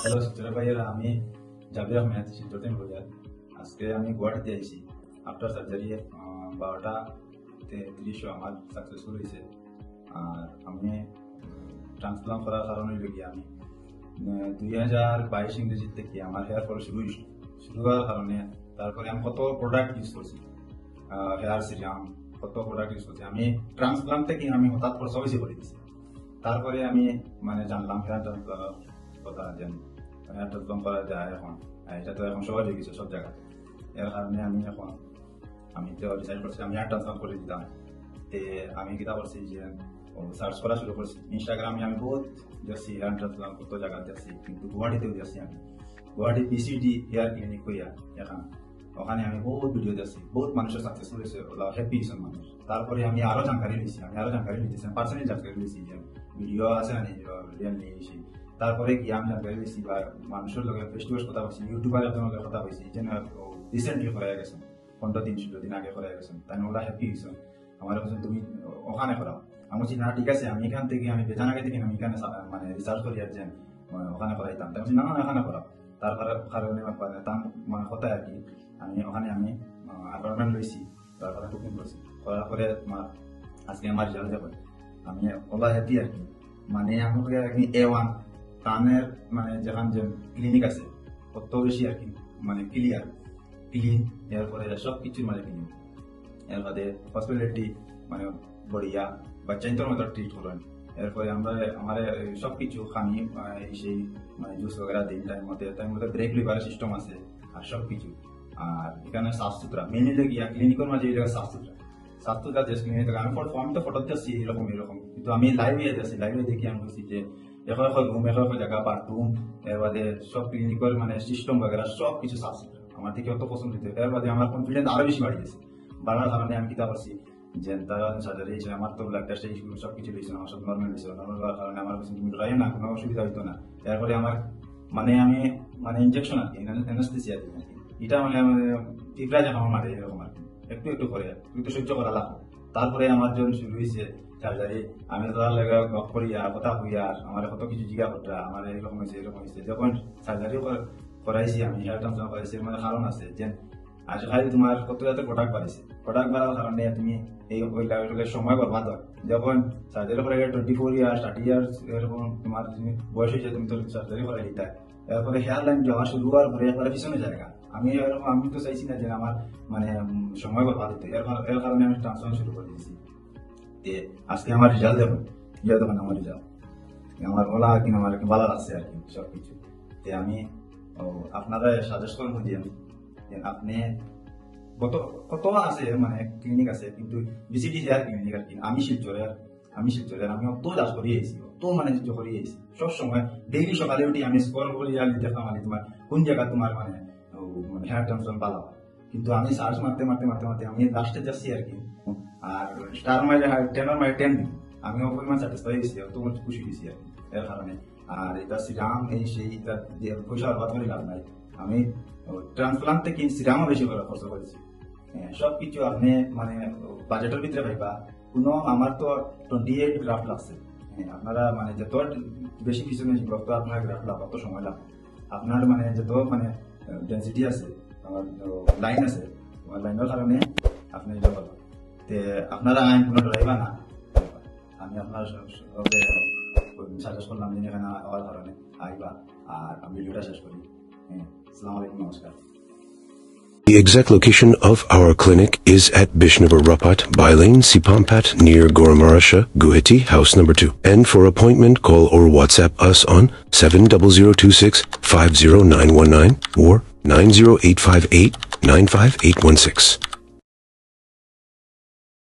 Hello ছোট ভাইয়েরা, আমি জাবির আহমেদ সিদ্ধতেন বলিয়া। আজকে আমি গুয়াহাটিতে আইছি আফটার সার্জারি 12:30 আমার সাকসেসফুল হয়েছে। আর আমি ট্রান্সপ্লান্ট করার কারণে লগিয়ে আমি 2022 ইংরেজির থেকে আমার হেয়ার ফল শুরু হওয়ার কারণে তারপরে আমি কত প্রোডাক্ট ইউজ করছি, হেয়ার সিরাম কত প্রোডাক্ট ইউজ করছি। আমি ট্রান্সপ্লান্ট থেকে আমি হঠাৎ খরচা বেশি করে দিচ্ছি। তারপরে আমি জানলাম হেয়ার ট্রান্সপ্লান্ট কথা, যে হেয়ার ট্রান্সপ্লান্ট করা যায় এখন, এটা তো এখন সবাই গেছে সব জায়গাতে। এর কারণে আমি তো ডিসাইড করছি আমি হেয়ার ট্রান্সপ্লান্ট করে দিতাম। আমি কিতা করছি যে সার্চ করা শুরু করছি ইনস্টাগ্রামে। আমি বহুত যাচ্ছি হেয়ার ট্রান্সপ্লান্ট কত জায়গায় যাচ্ছি, কিন্তু গুয়াহাটিতেও যাচ্ছি। আমি গুয়াহাটি পিসিডি হেয়ার ক্লিনিক হইয়া এখন, ওখানে আমি বহুত ভিডিও যাচ্ছি, বহুত মানুষের সাকসেসফুল হয়েছে, হ্যাপি হয়েছেন মানুষ। তারপরে আমি আরো জানকারি নিয়েছি, পার্সোনালি জানকারি নিয়েছি যে ভিডিও আছে না রিয়েল নিয়েছি। তারপরে কি আমি জানকারি নিয়েছি বা মানুষের লোকের ফেস টু ফেস কথা বলছি, ইউটিউবার একজন লোকের কথা বলছি, যেন রিসেন্টলি করা গেছেন 15-16 দিন আগে করা গেছেন, তাই ওরা হ্যাপি হয়েছেন। আমার কাছে তুমি ওখানে করাও। আমি বলছি না ঠিক আছে, আমি এখান থেকে আমি বেজান আগে থেকে আমি এখানে মানে রিসার্চ করি আর যে ওখানে করাইতাম। তাই বলছি না এখানে করাও। তারপরে কারণে মানে কথা আর কি, ওখানে আমি অ্যাপয়েন্টমেন্ট লইছি, তারপরে বুকিং করছি। করার পরে আজকে আমার রেজাল্ট যাবে। আমি ওলা হ্যাপি আর কি। মানে আমাকে A1 কানের মানে যেখান যে ক্লিনিক আছে কত বেশি আর কি, মানে ক্লিন, এরপরে সব কিছুর মানে ক্লিন। এর বাদে হসপিটালিটি মানে বড়িয়া, বাচ্চাইন্তর মতো ট্রিট করেন। এরপরে আমার সবকিছু খানি সেই মানে জুস বগেরা দিন টাইম মধ্যে ব্রেক লিভার সিস্টেম আছে আর সবকিছু। আর এখানে সাফ সুতরা মেনলি গিয়া ক্লিনিকের মাঝে এই জায়গায় সাফ সুতরা যে ক্লিনিক আমি তো ফটো যাচ্ছি এরকম, কিন্তু আমি লাইভে যাচ্ছি। লাইভে দেখি আমি বলছি যে এখন রুম, এখন জায়গা বাথরুম, এর বাদে সব ক্লিনিকের মানে সিস্টেম বগেরা সব কিছু সাফ সুতরা। আমার থেকে অত পছন্দ হইতে, এর বাদে আমার কনফিডেন্স আরো বেশি বাড়ি গেছে। বাড়ার কারণে আমি কিতা করছি যে তারা সার্জারি হয়েছিল, আমার তো ব্লাড টেস্ট সব কিছু দিয়েছিল, আমার সব নর্মাল দিয়েছিল। নর্মাল হওয়ার কারণে আমার কাছে তুমি ড্রাই না, কোনো অসুবিধা হইতো না। এরপরে আমার আমি ইনজেকশন আর কি, অ্যানেস্থেসিয়া দিই আর কি। এটা তীব্রা যখন আমার মাঠে এরকম আর কি, একটু করে একটু সহ্য করা লাগবে। তারপরে আমার যখন শুরু হয়েছে সার্জারি, আমি তার লাগে গপ করিয়া কথা হইয়া আমার কত কিছু জিজ্ঞা করতা, আমার এরকম হয়েছে। যখন সার্জারি করাইছি আমি হেয়ার ট্রান্সপ্লান্ট করাইছি, মানে কারণ আছে যে আজকাল তোমার কত যাতে প্রোডাক্ট বাড়ার কারণে তুমি এই সময় বরবাদ হয়। যখন সার্জারি করাই 24 ইয়ার্স 30 ইয়ার্স এরকম তোমার বয়স হয়েছে, তুমি তো সার্জারি করাই দিতা। এরপরে হেয়ার লাইন যাওয়া শুরু হওয়ার পরে একবারে পিছনে জায়গা। আমি তো চাইছি না যে আমার মানে সময় বরবাদ হইতে, এর কারণে আমি ট্রান্সপ্লান্ট শুরু করে দিয়েছি। আজকে আমার রেজাল্ট দেখুন আমার রেজাল্ট আমার ওলা কিনা আমার ভালো লাগছে আর কি সবকিছু। আমি আপনারা সাজেস্ট করবো যে আপনি কত আছে মানে ক্লিনিক আছে, কিন্তু বিসিডি হেয়ার ক্লিনিক আর কি। আমি শিলচরের আমি অত দাস করিয়েছি, অত মানে করিয়েছি সব সময়। ডেইলি সকালে উঠি আমি স্কল করি আর দেখলাম মানে তোমার কোন জায়গা তোমার মানে হেয়ার ট্রান্সপ্লান্ট ভালো। কিন্তু আমি সার্চ মারতে আমি লাস্টে যাচ্ছি আর কি। আর স্টার মাইলে 10 দিন আমি অপরিমাণ স্যাটিসফাই হয়েছি, অত খুশি হয়েছি আর কি এর কারণে। আর এটা সিরাম এই সেই পয়সা বাদ করে লাভ নাই। আমি ট্রান্সপ্লান্ট থেকে সিরামও বেশি করে খরচ করেছি। সবকিছু আপনি মানে বাজেটের ভিতরে পাইবা। আমার তো 28 গ্রাফট লাগছে। আপনারা মানে যত বেশি পিছনে তত আপনার গ্রাফট লাভ, অত সময় লাগবে আপনার মানে যত মানে ডেন্সিটি আছে, আমার লাইন আছে, লাইনের কারণে আপনি এটা পাবেন। আপনারা আইন কোনো ডরাইবা না। আমি আপনার সাজেস্ট করলাম যে এখানে হওয়ার কারণে আইবা। আর আমি ভিডিওটা শেষ করি। আসসালামু আলাইকুম, নমস্কার। The exact location of our clinic is at Bishnupur Rapat, Bailane, Sipampat, near Goramarasha, Guwahati, house number 2. And for appointment, call or WhatsApp us on 70026 50919 or 90858 95816.